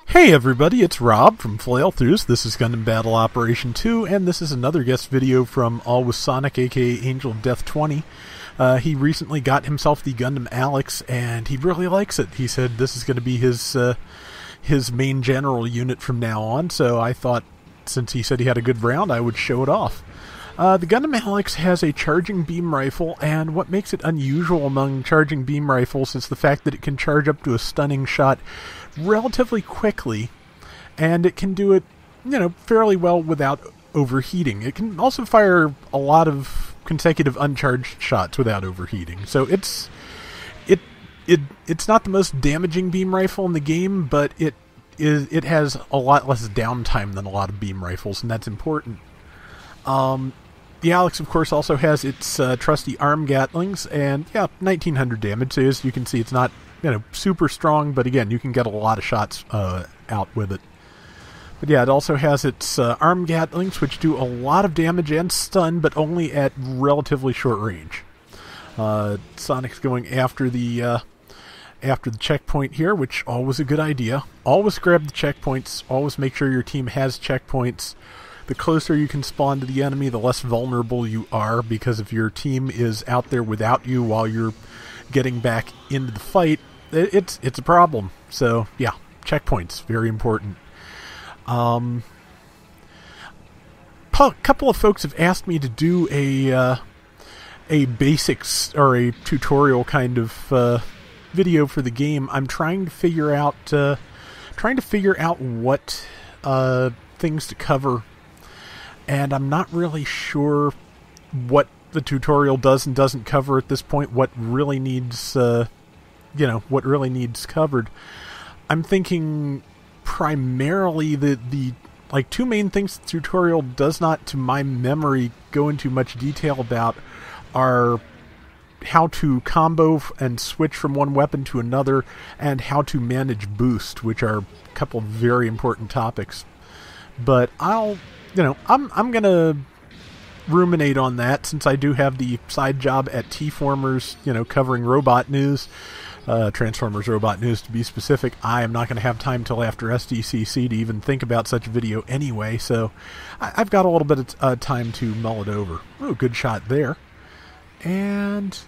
Hey everybody, it's Rob from Flail Throughs. This is Gundam Battle Operation 2, and this is another guest video from Always Sonic, aka Angel of Death 20. He recently got himself the Gundam Alex, and he really likes it. He said this is going to be his main general unit from now on, so I thought, since he said he had a good round, I would show it off. The Gundam Alex has a charging beam rifle, and what makes it unusual among charging beam rifles is the fact that it can charge up to a stunning shot relatively quickly, and it can do it, fairly well without overheating. It can also fire a lot of consecutive uncharged shots without overheating. So it's not the most damaging beam rifle in the game, but it has a lot less downtime than a lot of beam rifles, and that's important. The Alex, of course, also has its trusty arm Gatlings, and 1900 damage. So as you can see, it's not super strong, but again, you can get a lot of shots out with it. But it also has its arm Gatlings, which do a lot of damage and stun, but only at relatively short range. Sonic's going after the checkpoint here, which always a good idea. Always grab the checkpoints. Always make sure your team has checkpoints. The closer you can spawn to the enemy, the less vulnerable you are, because if your team is out there without you while you're getting back into the fight, it's a problem. So checkpoints, very important. A couple of folks have asked me to do a basics or a tutorial kind of video for the game. I'm trying to figure out what things to cover, and I'm not really sure what the tutorial does and doesn't cover at this point. What really needs covered. I'm thinking primarily the two main things the tutorial does not, to my memory, go into much detail about are how to combo and switch from one weapon to another, and how to manage boost, which are a couple of very important topics. But I'm gonna ruminate on that, since I do have the side job at T-Formers, covering robot news, Transformers Robot News to be specific. I am not going to have time till after SDCC to even think about such a video anyway, so I've got a little bit of time to mull it over. Oh, good shot there. And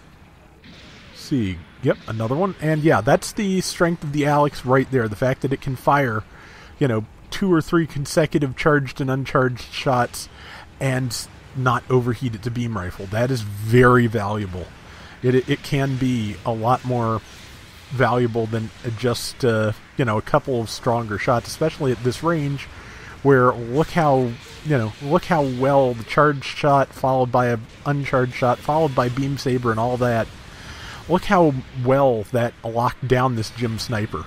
see, yep, another one. And that's the strength of the Alex right there, the fact that it can fire 2 or 3 consecutive charged and uncharged shots and not overheat it to beam rifle. That is very valuable. It can be a lot more valuable than just a couple of stronger shots, especially at this range, where look how well the charged shot followed by an uncharged shot followed by beam saber and all that. Look how well that locked down this Jim Sniper.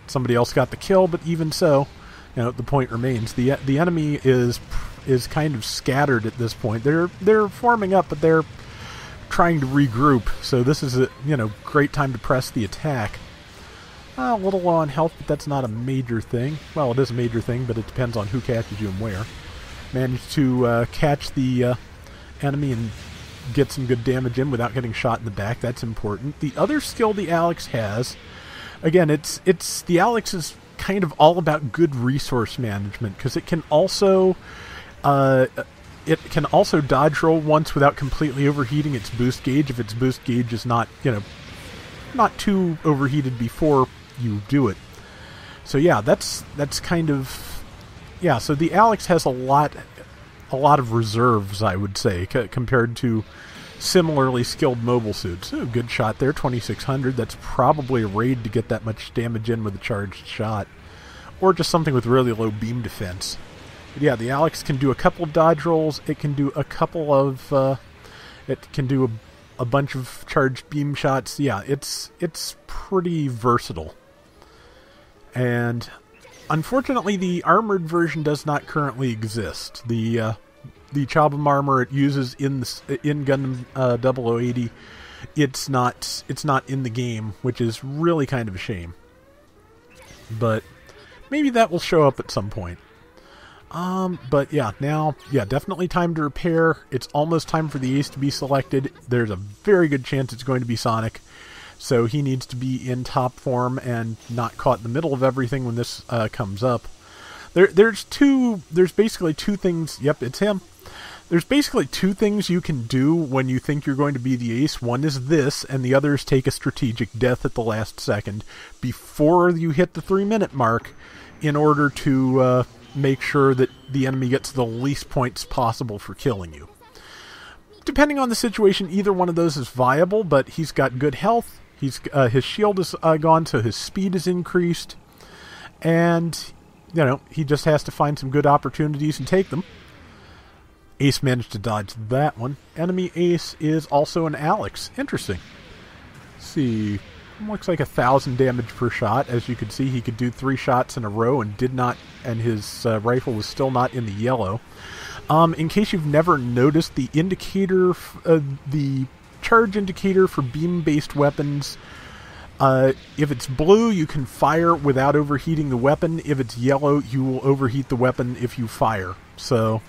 Somebody else got the kill, but even so, the point remains. The enemy is kind of scattered at this point. They're forming up, but they're trying to regroup, so this is a great time to press the attack. A little low on health, but that's not a major thing. Well, it is a major thing, but it depends on who catches you and where. Managed to catch the enemy and get some good damage in without getting shot in the back. That's important. The other skill the Alex has, again, the Alex is kind of all about good resource management, because it can also dodge roll once without completely overheating its boost gauge, if its boost gauge is not too overheated before you do it. So that's kind of so the Alex has a lot of reserves, I would say, compared to similarly skilled mobile suits. Oh, good shot there, 2600. That's probably a raid to get that much damage in with a charged shot, or just something with really low beam defense. But the Alex can do a couple of dodge rolls. It can do a couple of it can do a bunch of charged beam shots. It's pretty versatile. And unfortunately, the armored version does not currently exist. The Chabam armor it uses in Gundam 0080, it's not in the game, which is really kind of a shame. But maybe that will show up at some point. But now, definitely time to repair. It's almost time for the ace to be selected. There's a very good chance it's going to be Sonic. So he needs to be in top form and not caught in the middle of everything when this comes up. There's basically two things. Yep, it's him. There's basically two things you can do when you think you're going to be the ace. One is this, and the other is take a strategic death at the last second before you hit the 3-minute mark in order to make sure that the enemy gets the least points possible for killing you. Depending on the situation, either one of those is viable, but he's got good health. His shield is gone, so his speed is increased. And, he just has to find some good opportunities and take them. Ace managed to dodge that one. Enemy ace is also an Alex. Interesting. Let's see. Looks like 1,000 damage per shot. As you can see, he could do 3 shots in a row and did not, and his rifle was still not in the yellow. In case you've never noticed, the indicator, the charge indicator for beam-based weapons, if it's blue, you can fire without overheating the weapon. If it's yellow, you will overheat the weapon if you fire. So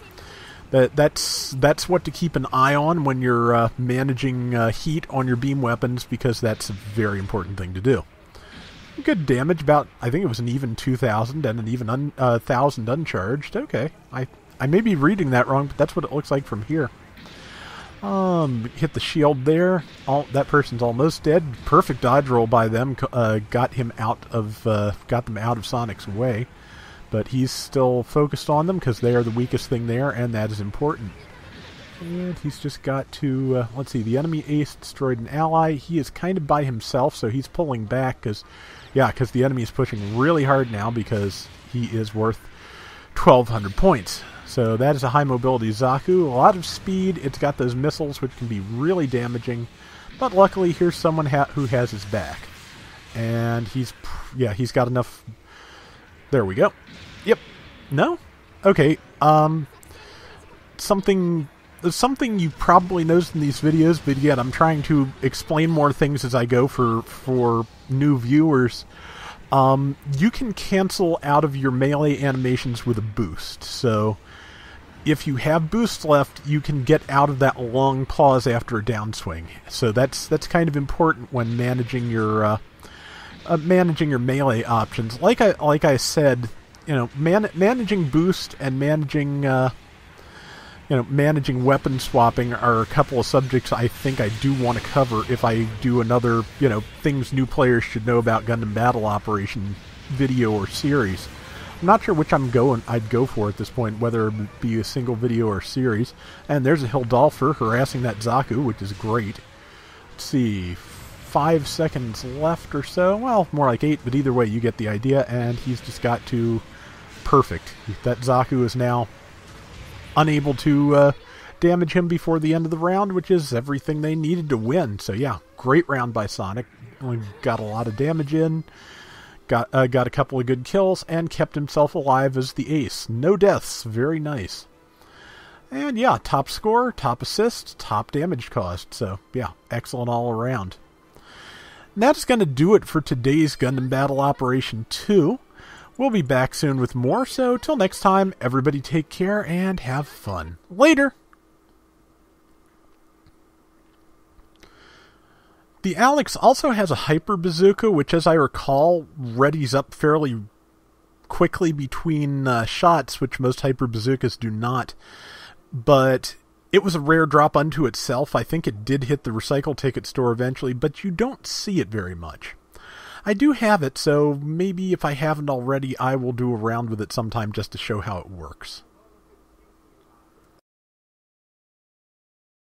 that's what to keep an eye on when you're managing heat on your beam weapons, because that's a very important thing to do. Good damage, about, I think it was an even 2,000 and an even 1,000 uncharged. Okay, I may be reading that wrong, but that's what it looks like from here. Hit the shield there. That person's almost dead. Perfect dodge roll by them. Got them out of Sonic's way. But he's still focused on them because they are the weakest thing there, and that is important. And he's just got to, let's see, the enemy ace destroyed an ally. He is kind of by himself, so he's pulling back because the enemy is pushing really hard now because he is worth 1,200 points. So that is a high mobility Zaku. A lot of speed. It's got those missiles, which can be really damaging. But luckily, here's someone who has his back. And he's got enough. There we go. Yep. No? Okay. Something you probably noticed in these videos, but again, I'm trying to explain more things as I go for new viewers. You can cancel out of your melee animations with a boost. So if you have boost left, you can get out of that long pause after a downswing. So that's kind of important when managing your melee options. Like I said, managing boost and managing weapon swapping are a couple of subjects I think I do want to cover if I do another, things new players should know about Gundam Battle Operation video or series. I'm not sure which I'd go for at this point, whether it be a single video or series. And there's a Hildolfer harassing that Zaku, which is great. Let's see, 5 seconds left or so. Well, more like 8, but either way, you get the idea. And he's just got to... Perfect. That Zaku is now unable to damage him before the end of the round, which is everything they needed to win. So yeah, great round by Sonic. Got a lot of damage in. Got a couple of good kills, and kept himself alive as the ace. No deaths. Very nice. And yeah, top score, top assist, top damage caused. So yeah, excellent all around. And that's going to do it for today's Gundam Battle Operation 2. We'll be back soon with more, so till next time, everybody take care and have fun. Later! The Alex also has a Hyper Bazooka, which, as I recall, readies up fairly quickly between shots, which most Hyper Bazookas do not. But it was a rare drop unto itself. I think it did hit the recycle ticket store eventually, but you don't see it very much. I do have it, so maybe if I haven't already, I will do a round with it sometime just to show how it works.